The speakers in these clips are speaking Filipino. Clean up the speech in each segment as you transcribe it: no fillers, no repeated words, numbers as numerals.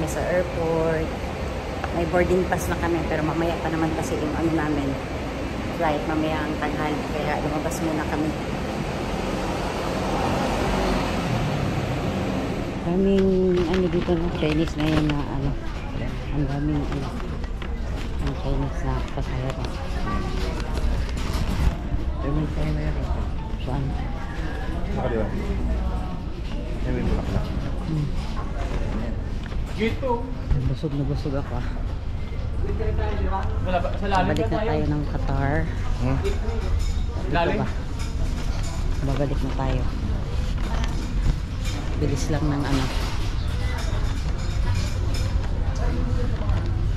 kami sa airport. May boarding pass na kami, pero mamaya pa naman kasi yung ano namin, flight mamaya ang tanghali, kaya lumabas muna kami. Daming ano dito na Chinese na yun na ano, ang daming ano, ang Chinese na pasahero. May tayo na yan. Saan? Nakaliwa. May bulak na. Gito. Busog ako. Babalik na tayo ng Qatar. Dito ba? Babalik na tayo. Bilis lang ng ano.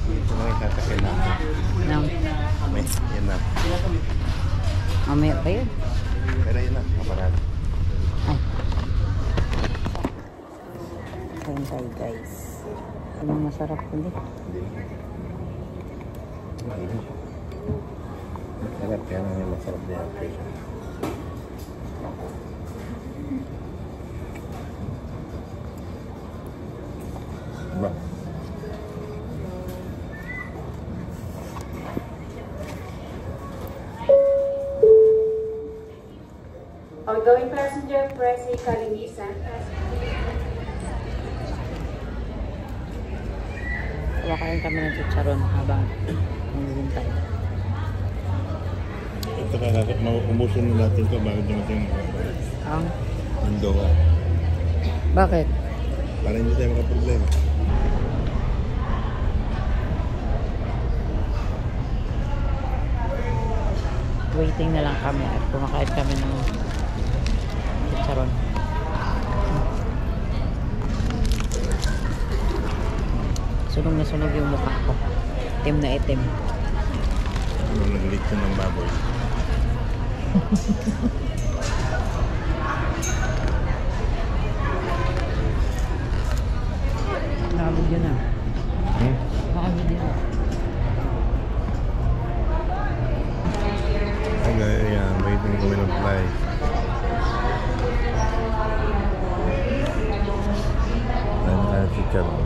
Ito na yung tatakay na. Yan na. Mamaya pa yun. Pero yun na, kaparado. Ay. Kain tayo guys. Anong masarap ulit? Hindi. Masarap, kaya naman masarap din ang fish. Diba? Outgoing passenger, press A kalinisan. Wakain kami ng chicharon habang nangyayintay. Ito kakakot, mauumusin na natin ito bago dumating Ang? ang Doha. Bakit? Para hindi tayo makaproblema. Waiting na lang kami at kumakain kami ng chicharon. Sunog na sunog yung mukha ko. Itim na itim. Nung nag-leak ng baboy. Nakabid yun ah. Nakabid yun ah. Ayan, waiting kami ng flight. Ayan na kaya chichar mo.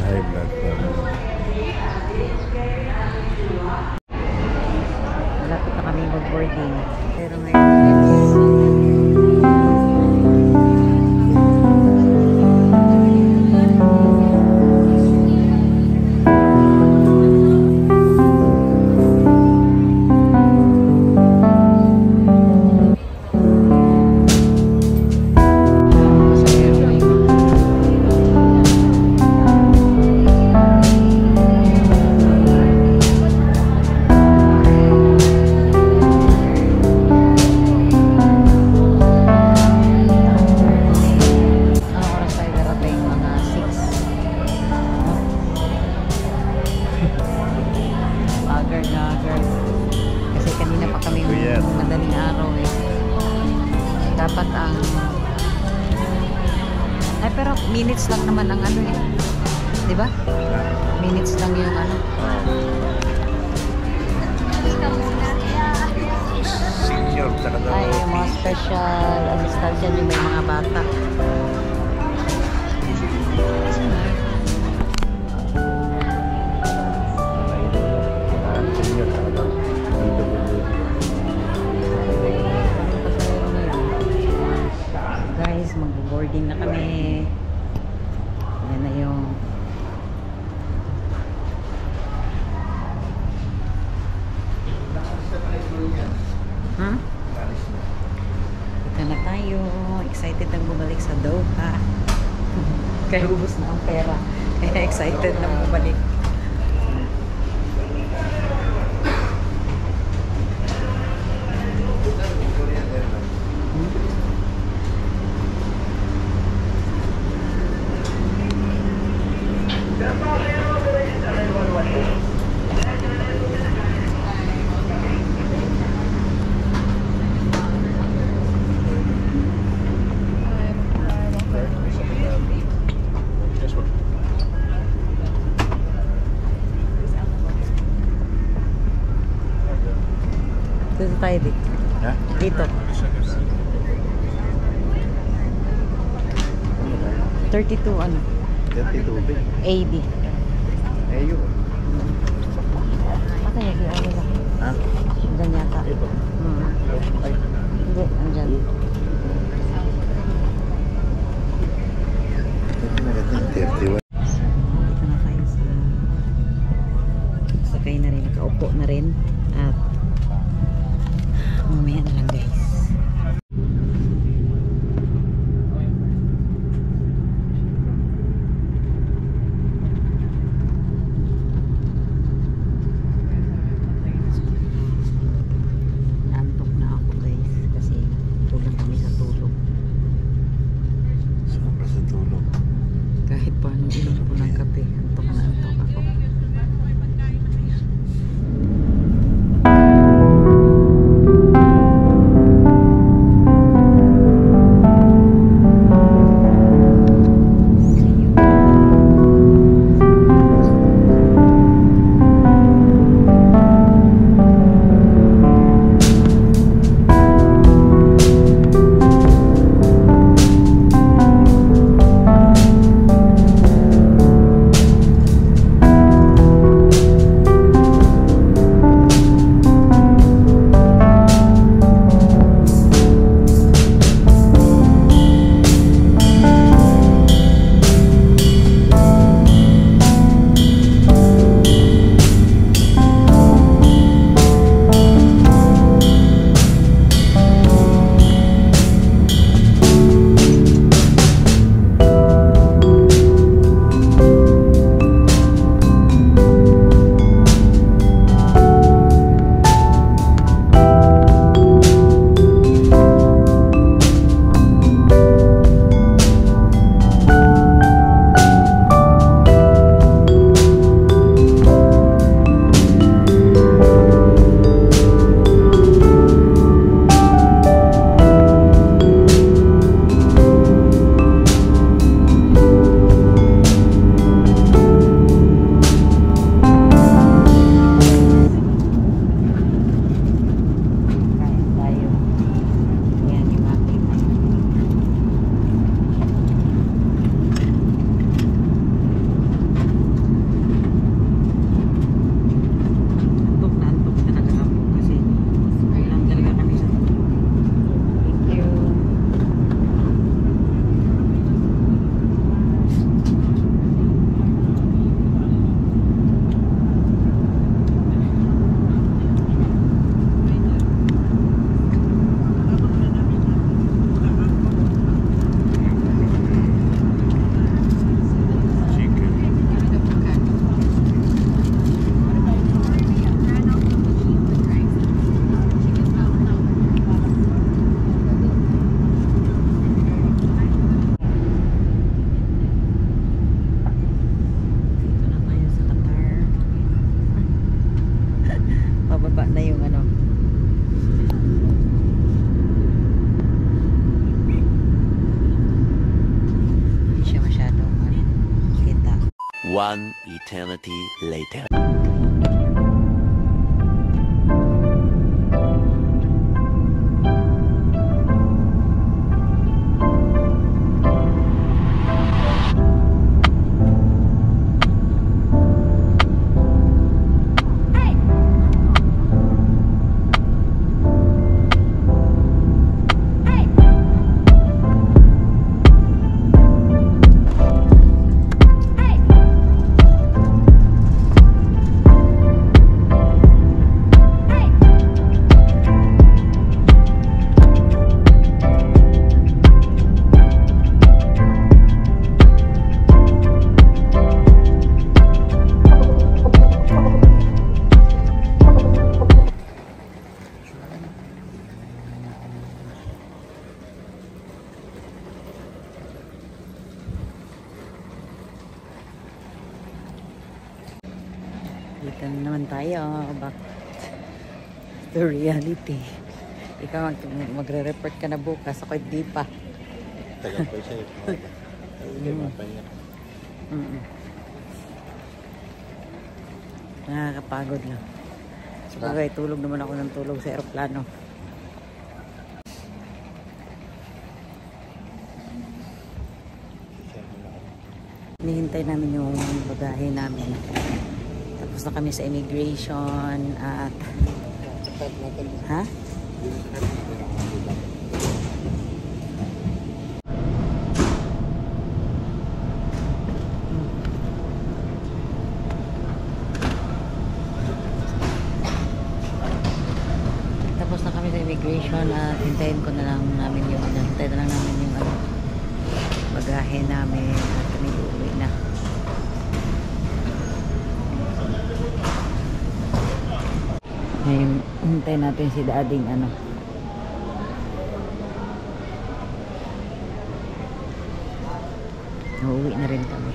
High blood problem. Malapit na kami mag-boarding. Pero ngayon dapat ang ay pero minutes lang naman ang ano eh, di ba? Minutes lang yung ano. Senior talaga. Ay, yung mga special assistant yan, yung may mga bata. Senior talaga. Guys, mag-boarding na kami. Yan na yung ito na tayo. Excited nang bumalik sa Doha. Kaya ubos na ang pera. Kaya excited na bumalik. Dito tayo dito. Ha? Dito. 32 ano? Dati tubig. 80. Eh, yun. Patay, ano ba? Ha? Diyan yata. Ito. Ay. Hindi, andyan. Ito na ganda. 31. Dito na tayo sa sakay na rin, kaupo na rin at mamaya na lang guys. Naantok na ako guys kasi kulang kami sa tulog. Sobra sa tulog. Kahit paano inom ko ng kape, antok na antok ako. One eternity later. Dito na naman tayo. Back to reality. Ikaw magre-report ka na bukas. Ako hindi pa. Tagal pa siya. Nakakapagod lang. Sabagay, tulog naman ako ng tulog sa aeroplano. Hinihintay hinihintay namin yung bagahe namin. Tapos na kami sa immigration at ha? Tapos na kami sa immigration at hintayin ko na lang namin yung hintayin na lang namin yung bagahe namin at kami uuwi na. Ngayon, hintayin natin si dading uuwi na rin kami.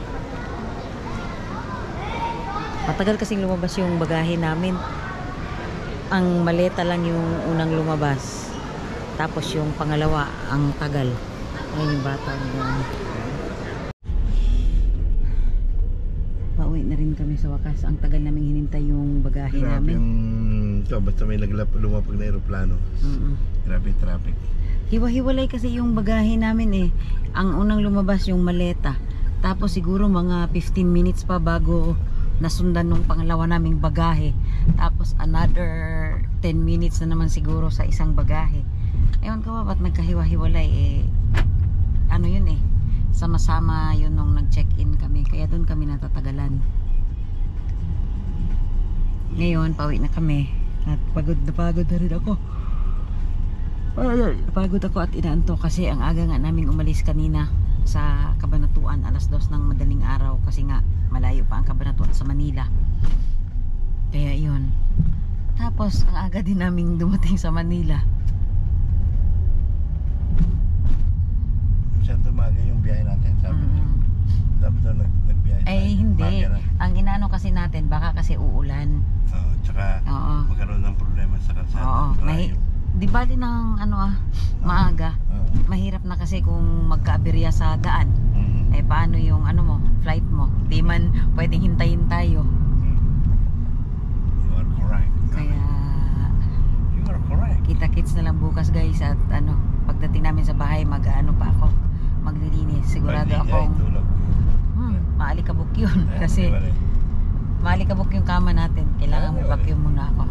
Matagal kasing lumabas yung bagahe namin. Ang maleta lang yung unang lumabas. Tapos yung pangalawa, ang tagal. Ayun yung bata. Pauwi na rin kami sa wakas. Ang tagal namin hinintay yung bagahe Grabe namin. yung basta may lumapag na aeroplano. Grabe yung traffic. Hiwa-hiwalay kasi yung bagahe namin eh. Ang unang lumabas yung maleta. Tapos siguro mga 15 minutes pa bago nasundan nung pangalawa naming bagahe. Tapos another 10 minutes na naman siguro sa isang bagahe. Ewan ko ba ba't nagkahiwa-hiwalay eh. Ano yun eh. Sama-sama yun nung nag-check-in kami. Kaya doon kami natatagalan. Ngayon, pauwi na kami. At pagod na rin ako. Pagod ako at inaanto kasi ang aga nga naming umalis kanina sa Cabanatuan, alas 2 ng madaling araw kasi nga malayo pa ang Cabanatuan sa Manila. Kaya yun. Tapos ang aga din naming dumating sa Manila. Masyado maaga yung biyahe natin, sabi niya. Dapat daw nagbiyahe tayo. Eh hindi. Maaga na. Ang inaano kasi natin baka kasi uulan. Oo, tsaka Oo. magkaroon ng problema sa kalsada. Oo. Di bali ng maaga. Mahirap na kasi kung magkaaberya sa daan. Eh paano yung flight mo? Di man pwedeng hintayin tayo. You are correct. Kaya You are correct. kita-kits na lang bukas guys at pagdating namin sa bahay maglilinis. Sigurado akong maalikabok yun kasi maalikabok yung kama natin. Kailangan mag-vacuum muna ako.